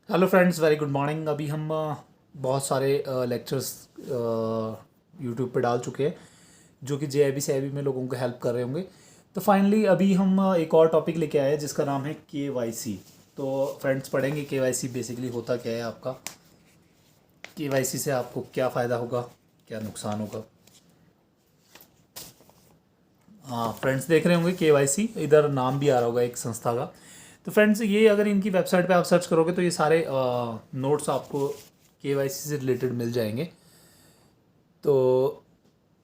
Hello friends, very good morning. अभी हम बहुत सारे लेक्चर्स यूट्यूब पे डाल चुके हैं जो कि जेआईबी सीआईबी में लोगों को हेल्प कर रहे होंगे। तो फाइनली अभी हम एक और टॉपिक लेके आए हैं जिसका नाम है केवाईसी। तो फ्रेंड्स पढ़ेंगे केवाईसी बेसिकली होता क्या है आपका, केवाईसी से आपको क्या फ़ायदा होगा, क्या नुकसान होगा। हाँ फ्रेंड्स, देख रहे होंगे केवाईसी, इधर नाम भी आ रहा होगा एक संस्था का। तो फ्रेंड्स ये अगर इनकी वेबसाइट पे आप सर्च करोगे तो ये सारे नोट्स आपको केवाईसी से रिलेटेड मिल जाएंगे। तो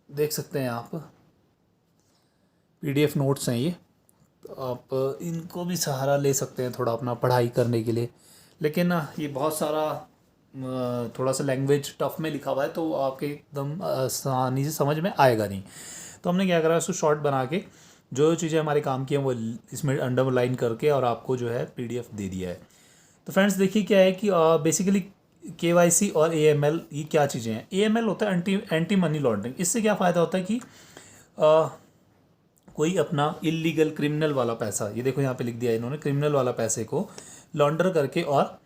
देख सकते हैं आप, पीडीएफ नोट्स हैं ये। तो आप इनको भी सहारा ले सकते हैं थोड़ा अपना पढ़ाई करने के लिए। लेकिन ये बहुत सारा थोड़ा सा लैंग्वेज टफ में लिखा हुआ है तो आपके एकदम आसानी से समझ में आएगा नहीं। तो हमने क्या करा, उसको शॉर्ट बना के जो चीज़ें हमारे काम की हैं वो इसमें अंडरलाइन करके और आपको जो है पीडीएफ दे दिया है। तो फ्रेंड्स देखिए क्या है कि बेसिकली केवाईसी और एएमएल ये क्या चीज़ें हैं। एएमएल होता है एंटी मनी लॉन्ड्रिंग। इससे क्या फ़ायदा होता है कि अ, कोई अपना इलीगल क्रिमिनल वाला पैसा, ये देखो यहाँ पे लिख दिया है इन्होंने, क्रिमिनल वाला पैसे को लॉन्डर करके और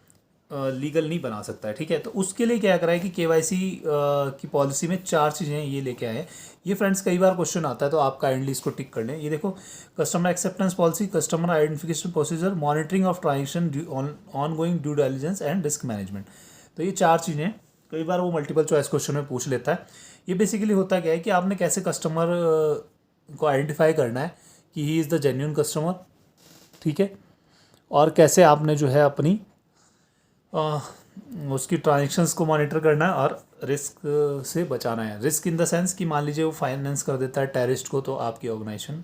लीगल नहीं बना सकता है। ठीक है, तो उसके लिए क्या करा है कि केवाईसी की पॉलिसी में 4 चीज़ें ये लेके आए हैं। ये फ्रेंड्स कई बार क्वेश्चन आता है तो आप काइंडली इसको टिक कर लें। ये देखो, customer acceptance policy, customer identification procedure, monitoring of transaction, on going due diligence and risk management. तो ये 4 चीज़ें कई बार वो मल्टीपल चॉइस क्वेश्चन में पूछ लेता है। ये बेसिकली होता क्या है कि आपने कैसे कस्टमर को आइडेंटिफाई करना है कि he is the genuine customer. ठीक है, और कैसे आपने जो है अपनी उसकी ट्रांजेक्शन्स को मॉनिटर करना है और रिस्क से बचाना है। रिस्क इन द सेंस कि मान लीजिए वो फाइनेंस कर देता है टेररिस्ट को, तो आपकी ऑर्गेनाइजेशन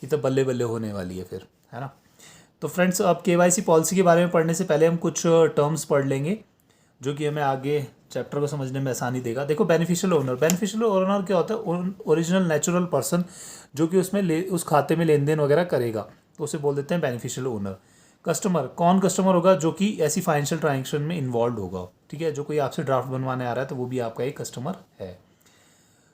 की तो बल्ले बल्ले होने वाली है फिर, है ना। तो फ्रेंड्स अब केवाईसी पॉलिसी के बारे में पढ़ने से पहले हम कुछ टर्म्स पढ़ लेंगे जो कि हमें आगे चैप्टर को समझने में आसानी देगा। देखो, बेनिफिशियल ओनर। बेनिफिशियल ओनर क्या होता है? ओरिजिनल नेचुरल पर्सन जो कि उसमें उस खाते में लेन देन वगैरह करेगा, तो उसे बोल देते हैं बेनिफिशियल ओनर। कस्टमर, कौन कस्टमर होगा? जो कि ऐसी फाइनेंशियल ट्रांजेक्शन में इन्वॉल्व होगा। ठीक है, जो कोई आपसे ड्राफ्ट बनवाने आ रहा है तो वो भी आपका एक कस्टमर है।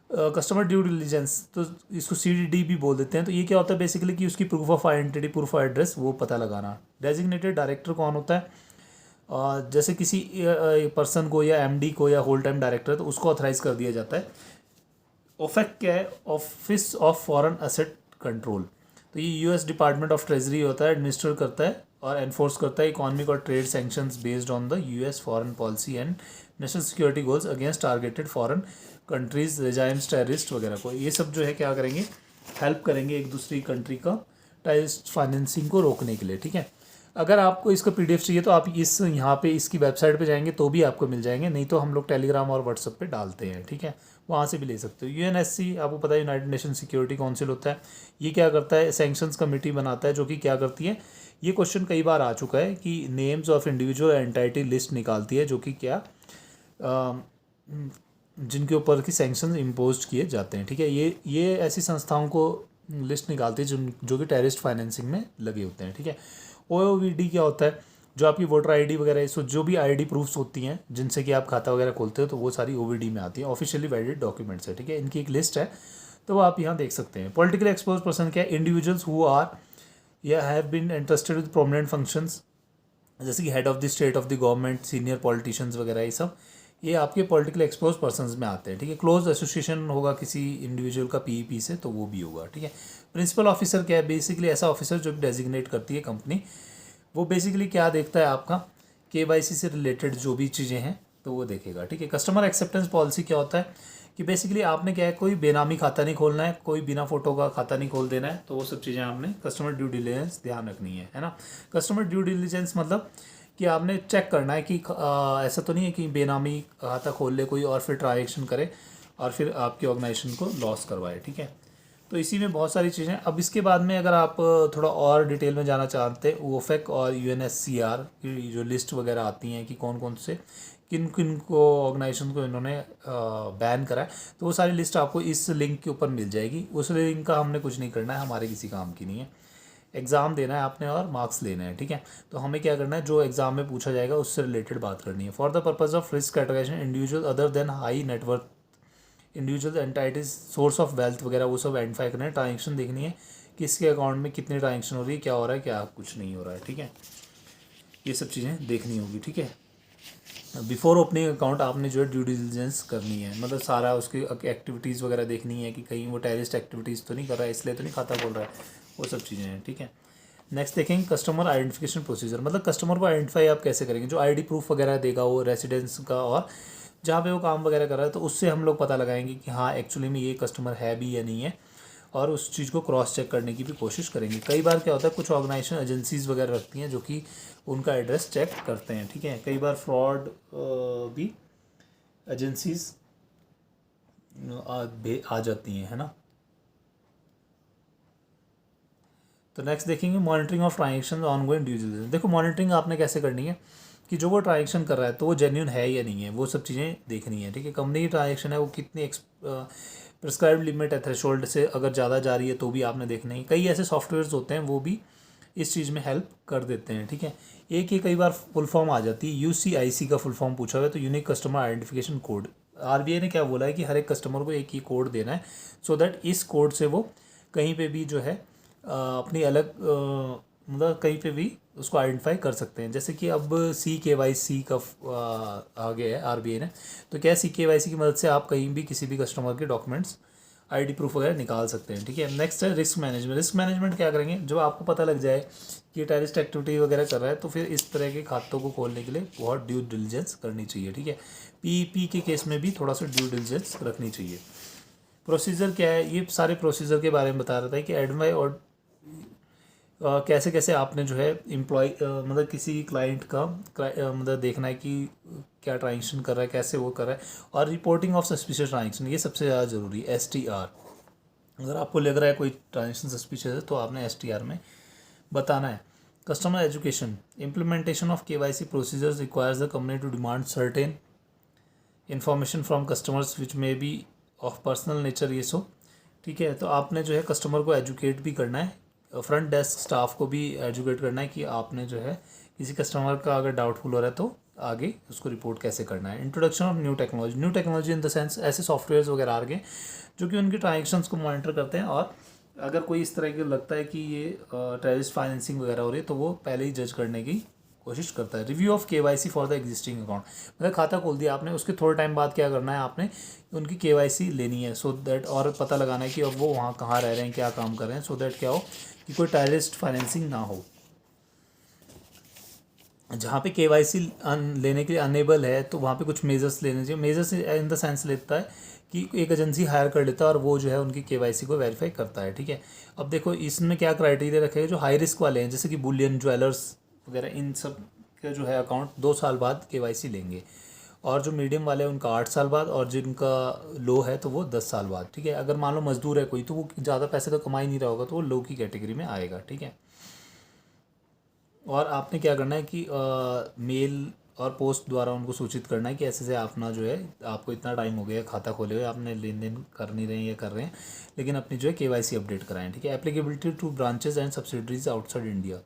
कस्टमर ड्यू डिलीजेंस, तो इसको सीडीडी भी बोल देते हैं। तो ये क्या होता है बेसिकली कि उसकी proof of identity, proof of address वो पता लगाना। डेजिग्नेटेड डायरेक्टर कौन होता है? जैसे किसी पर्सन को या एमडी को या होल टाइम डायरेक्टर, तो उसको ऑथराइज कर दिया जाता है। ओफेक क्या है? Office of foreign asset control. तो ये यूएस डिपार्टमेंट ऑफ ट्रेजरी होता है, एडमिनिस्टर करता है और एनफोर्स करता है इकोनॉमिक और trade sanctions based on the US foreign policy and national security goals against targeted foreign countries, regimes, terrorist वगैरह को। ये सब जो है क्या करेंगे, हेल्प करेंगे एक दूसरी कंट्री का टेररिस्ट फाइनेंसिंग को रोकने के लिए। ठीक है, अगर आपको इसका पीडीएफ चाहिए तो आप इस यहाँ पे इसकी वेबसाइट पे जाएंगे तो भी आपको मिल जाएंगे, नहीं तो हम लोग टेलीग्राम और व्हाट्सएप पे डालते हैं। ठीक है, वहाँ से भी ले सकते हो। यूएनएससी आपको पता है, यूनाइटेड नेशन सिक्योरिटी काउंसिल होता है। ये क्या करता है? सैंक्शंस कमेटी बनाता है जो कि क्या करती है, ये क्वेश्चन कई बार आ चुका है कि names of individual entity list निकालती है जो कि क्या जिनके ऊपर की सैंक्शन इम्पोज किए जाते हैं। ठीक है, ये ऐसी संस्थाओं को लिस्ट निकालती है जो कि टेररिस्ट फाइनेंसिंग में लगे होते हैं। ठीक है, ओओवीडी क्या होता है? जो आपकी वोटर आईडी वगैरह, सो जो भी आईडी प्रूफ्स होती हैं जिनसे कि आप खाता वगैरह खोलते हो, तो वो सारी ओवीडी में आती है, ऑफिशियली वैलिड डॉक्यूमेंट्स है। ठीक है, इनकी एक लिस्ट है तो वो आप यहाँ देख सकते हैं। पॉलिटिकल एक्सपोज पर्सन क्या है? इंडिविजुअल्स हु आर या have been interested with prominent functions, जैसे कि head of the state, of the government, senior politicians वगैरह, ये सब ये आपके पॉलिटिकल एक्सपोज पर्सन्स में आते हैं। ठीक है, क्लोज एसोसिएशन होगा किसी इंडिविजुअल का पीईपी से, तो वो भी होगा। ठीक है, प्रिंसिपल ऑफिसर क्या है? बेसिकली ऐसा ऑफिसर जो डेजिग्नेट करती है कंपनी। वो बेसिकली क्या देखता है आपका, केवाईसी से रिलेटेड जो भी चीज़ें हैं तो वो देखेगा। ठीक है, कस्टमर एक्सेप्टेंस पॉलिसी क्या होता है कि बेसिकली आपने क्या है, कोई बेनामी खाता नहीं खोलना है, कोई बिना फोटो का खाता नहीं खोल देना है, तो वो सब चीज़ें आपने कस्टमर ड्यू डिलिजेंस ध्यान रखनी है ना। कस्टमर ड्यू डिलिजेंस मतलब कि आपने चेक करना है कि ऐसा तो नहीं है कि बेनामी खाता खोल ले कोई और फिर ट्रांजेक्शन करे और फिर आपकी ऑर्गेनाइजेशन को लॉस करवाए। ठीक है, तो इसी में बहुत सारी चीज़ें। अब इसके बाद में अगर आप थोड़ा और डिटेल में जाना चाहते हैं, ओफेक और यूएनएससीआर की जो लिस्ट वगैरह आती हैं कि कौन कौन से किन किन को ऑर्गेनाइजेशन को इन्होंने बैन करा है, तो वो सारी लिस्ट आपको इस लिंक के ऊपर मिल जाएगी। उस लिंक का हमने कुछ नहीं करना है, हमारे किसी काम की नहीं है। एग्ज़ाम देना है आपने और मार्क्स लेने हैं। ठीक है, तो हमें क्या करना है, जो एग्ज़ाम में पूछा जाएगा उससे रिलेटेड बात करनी है। For the purpose of risk categorization individual other than high net worth individual entities, source of wealth वगैरह वो सब आइडेंटिफाई करना है। ट्रांजेक्शन देखनी है किसके अकाउंट में कितनी ट्रांजेक्शन हो रही है, क्या हो रहा है, क्या कुछ नहीं हो रहा है। ठीक है, ये सब चीज़ें देखनी होगी, ठीक है। बिफोर ओपनिंग अकाउंट आपने जो है ड्यू डिलिजेंस करनी है, मतलब सारा उसकी एक्टिविटीज़ वगैरह देखनी है कि कहीं वो टेररिस्ट एक्टिविटीज़ तो नहीं कर रहा है, इसलिए तो नहीं खाता खोल रहा है, वो सब चीज़ें हैं, ठीक है। नेक्स्ट देखेंगे कस्टमर आइडेंटिफिकेशन प्रोसीजर, मतलब कस्टमर को आइडेंटिफाई आप कैसे करेंगे। जो आईडी प्रूफ वगैरह देगा वो रेसिडेंस का, और जहाँ पे वो काम वगैरह कर रहा है, तो उससे हम लोग पता लगाएंगे कि हाँ एक्चुअली में ये कस्टमर है भी या नहीं है, और उस चीज़ को क्रॉस चेक करने की भी कोशिश करेंगे। कई बार क्या होता है, कुछ ऑर्गेनाइजेशन एजेंसीज़ वगैरह रखती हैं जो कि उनका एड्रेस चेक करते हैं, ठीक है। कई बार फ्रॉड भी एजेंसीज आ जाती हैं, है ना। तो नेक्स्ट देखेंगे monitoring of transaction on going due diligence. देखो मॉनिटरिंग आपने कैसे करनी है कि जो वो ट्रांजेक्शन कर रहा है तो वो जेन्यून है या नहीं है, वो सब चीज़ें देखनी है, ठीक है। कंपनी की ट्रांजेक्शन है वो कितनी प्रिस्क्राइब लिमिट है, थ्रेशोल्ड से अगर ज़्यादा जा रही है तो भी आपने देखना है। कई ऐसे सॉफ्टवेयर्स होते हैं वो भी इस चीज़ में हेल्प कर देते हैं, ठीक है। एक ही कई बार फुल फॉर्म आ जाती है, UCIC का फुल फॉर्म पूछा हुआ है, तो unique customer identification code. RBI ने क्या बोला है कि हर एक कस्टमर को एक ही कोड देना है, सो दैट इस कोड से वो कहीं पे भी जो है अपनी अलग मतलब कहीं पे भी उसको आइडेंटिफाई कर सकते हैं। जैसे कि अब CKYC का आ गया है RBI ने, तो क्या CKYC की मदद से आप कहीं भी किसी भी कस्टमर के डॉक्यूमेंट्स ID प्रूफ वगैरह निकाल सकते हैं, ठीक है। नेक्स्ट है रिस्क मैनेजमेंट। रिस्क मैनेजमेंट क्या करेंगे, जब आपको पता लग जाए कि ये टेररिस्ट एक्टिविटी वगैरह कर रहा है, तो फिर इस तरह के खातों को खोलने के लिए बहुत ड्यू डिलिजेंस करनी चाहिए, ठीक है। PEP के केस में भी थोड़ा सा ड्यू डिलिजेंस रखनी चाहिए। प्रोसीजर क्या है, ये सारे प्रोसीजर के बारे में बता रहा था कि एडवाई और कैसे कैसे आपने जो है एम्प्लॉय मतलब किसी क्लाइंट का मतलब देखना है कि क्या ट्रांजेक्शन कर रहा है, कैसे वो कर रहा है, और रिपोर्टिंग ऑफ सस्पिशियस ट्रांजेक्शन, ये सबसे ज़्यादा ज़रूरी है। STR, अगर आपको लग रहा है कोई ट्रांजेक्शन सस्पिशियस है तो आपने STR में बताना है। Customer education, implementation of KYC procedures requires the company to demand certain information from customers which may be of personal nature, ये सो, ठीक है। तो आपने जो है कस्टमर को एजुकेट भी करना है, फ्रंट डेस्क स्टाफ को भी एजुकेट करना है कि आपने जो है किसी कस्टमर का अगर डाउटफुल हो रहा है तो आगे उसको रिपोर्ट कैसे करना है। Introduction of new technology, new technology in the sense ऐसे सॉफ्टवेयर्स वगैरह आ गए जो कि उनके ट्रांजेक्शन्स को मॉनिटर करते हैं, और अगर कोई इस तरह के लगता है कि ये टेररिस्ट फाइनेंसिंग वगैरह हो रही है तो वो पहले ही जज करने की कोशिश करता है। Review of KYC for the existing account, मतलब खाता खोल दिया आपने, उसके थोड़े टाइम बाद क्या करना है, आपने उनकी KYC लेनी है, सो दैट, और पता लगाना है कि अब वो वहाँ कहाँ रह रहे हैं, क्या काम कर रहे हैं, सो दैट क्या हो कि कोई टेररिस्ट फाइनेंसिंग ना हो। जहाँ पे KYC लेने के लिए अनेबल है तो वहाँ पे कुछ मेजर्स लेने चाहिए। मेजर्स इन द सेंस लेता है कि एक एजेंसी हायर कर लेता है और वो जो है उनकी KYC को वेरीफाई करता है, ठीक है। अब देखो इसमें क्या क्राइटेरिया रखे हैं, जो हाई रिस्क वाले हैं जैसे कि बुलियन, ज्वेलर्स वगैरह, इन सब का जो है अकाउंट 2 साल बाद KYC लेंगे, और जो मीडियम वाले हैं उनका 8 साल बाद, और जिनका लो है तो वो 10 साल बाद, ठीक है। अगर मान लो मजदूर है कोई तो वो ज़्यादा पैसे तो कमा ही नहीं रहा होगा, तो वो लो की कैटेगरी में आएगा, ठीक है। और आपने क्या करना है कि मेल और पोस्ट द्वारा उनको सूचित करना है कि ऐसे से अपना जो है, आपको इतना टाइम हो गया खाता खोले हुए, आपने लेन देन कर नहीं रहे हैं या कर रहे हैं, लेकिन अपनी जो है KYC अपडेट कराएं, ठीक है। Applicability to branches and subsidiaries outside India.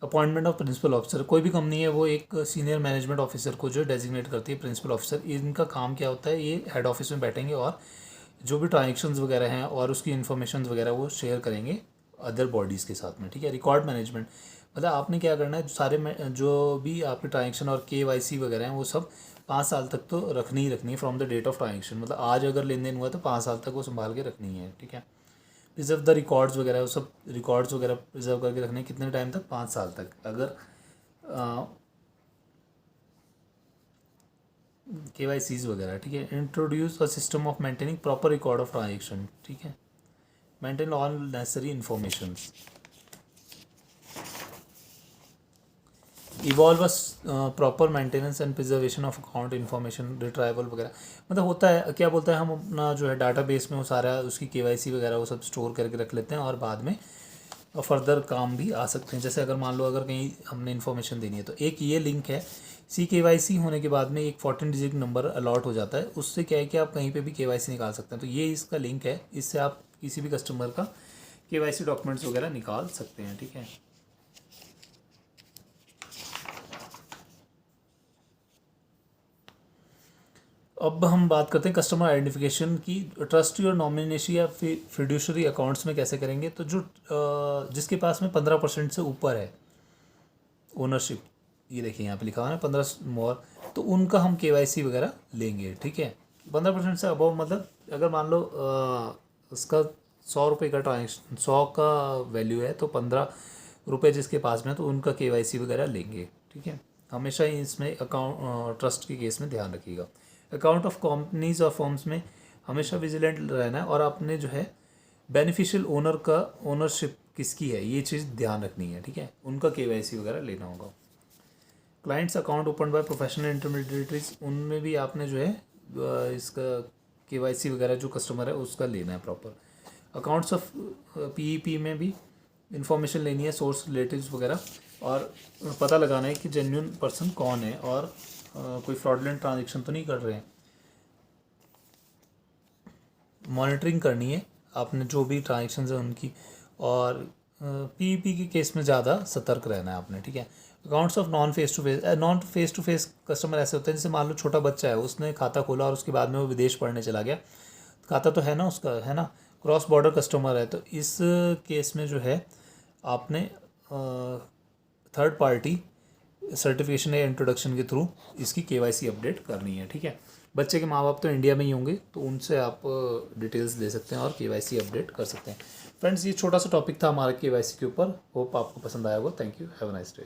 Appointment of principal officer, कोई भी कंपनी है वो एक सीनियर मैनेजमेंट ऑफिसर को जो डेजिग्नेट करती है प्रिंसिपल ऑफिसर। इनका काम क्या होता है, ये हेड ऑफिस में बैठेंगे और जो भी ट्रांजेक्शन्स वगैरह हैं और उसकी इन्फॉर्मेशन वगैरह वो शेयर करेंगे अदर बॉडीज़ के साथ में, ठीक है। रिकॉर्ड मैनेजमेंट, मतलब आपने क्या करना है, सारे जो भी आपके ट्रांजेक्शन और KYC वगैरह हैं वो सब 5 साल तक तो रखनी ही रखनी है, from the date of transaction, मतलब आज अगर लेन देन हुआ तो 5 साल तक वो संभाल के रखनी है, ठीक है। प्रिजर्व द रिकॉर्ड्स वगैरह, वो सब रिकॉर्ड्स वगैरह प्रिजर्व करके रखने कितने टाइम तक, 5 साल तक। अगर KYCs वगैरह, ठीक है। Introduce a system of maintaining proper record of transaction, ठीक है। Maintain all necessary informations. Evolve proper maintenance and preservation of account information retrieval वगैरह, मतलब होता है क्या बोलता है, हम अपना जो है डाटाबेस में वो सारा उसकी KYC वगैरह वो सब स्टोर करके रख लेते हैं, और बाद में फर्दर काम भी आ सकते हैं। जैसे अगर मान लो अगर कहीं हमने इन्फॉर्मेशन देनी है तो एक ये लिंक है, CKYC होने के बाद में एक 14 डिजिट नंबर अलॉट हो जाता है, उससे क्या है कि आप कहीं पे भी KYC निकाल सकते हैं। तो ये इसका लिंक है, इससे आप किसी भी कस्टमर का KYC डॉक्यूमेंट्स वगैरह निकाल सकते हैं, ठीक है। अब हम बात करते हैं कस्टमर आइडेंटिफिकेशन की। ट्रस्टी और नॉमिनेशन या फिड्यूशरी अकाउंट्स में कैसे करेंगे। तो जो जिसके पास में 15% से ऊपर है ओनरशिप, ये देखिए यहाँ पे लिखा हुआ है 15 मोर, तो उनका हम KYC वगैरह लेंगे। ठीक है, 15% से अबव मतलब अगर मान लो उसका 100 रुपये का ट्रांजेक्शन, 100 का वैल्यू है तो 15 रुपये जिसके पास में है तो उनका KYC वगैरह लेंगे। ठीक है, हमेशा ही इसमें अकाउंट ट्रस्ट के केस में ध्यान रखिएगा। अकाउंट ऑफ कंपनीज और फर्म्स में हमेशा विजिलेंट रहना है, और आपने जो है बेनिफिशियल ओनर का ओनरशिप किसकी है ये चीज़ ध्यान रखनी है। ठीक है, उनका KYC वगैरह लेना होगा। Clients account open by professional intermediaries, उनमें भी आपने जो है इसका KYC वगैरह जो कस्टमर है उसका लेना है प्रॉपर। अकाउंट्स ऑफ PEP में भी इंफॉर्मेशन लेनी है, सोर्स रिलेटिव्स वगैरह, और पता लगाना है कि जेन्युइन पर्सन कौन है और कोई फ्रॉडलेंट ट्रांजेक्शन तो नहीं कर रहे हैं। मॉनिटरिंग करनी है आपने जो भी ट्रांजेक्शन्स हैं उनकी, और PEP के केस में ज़्यादा सतर्क रहना है आपने। ठीक है, accounts of non face to face customer ऐसे होते हैं जैसे मान लो छोटा बच्चा है, उसने खाता खोला और उसके बाद में वो विदेश पढ़ने चला गया, खाता तो है ना उसका, है ना, क्रॉस बॉर्डर कस्टमर है, तो इस केस में जो है आपने थर्ड पार्टी सर्टिफिकेशन या इंट्रोडक्शन के थ्रू इसकी KYC अपडेट करनी है। ठीक है, बच्चे के माँ बाप तो इंडिया में ही होंगे तो उनसे आप डिटेल्स ले सकते हैं और KYC अपडेट कर सकते हैं। फ्रेंड्स, ये छोटा सा टॉपिक था हमारा KYC के ऊपर। होप आपको पसंद आया होगा। Thank you, have a nice day.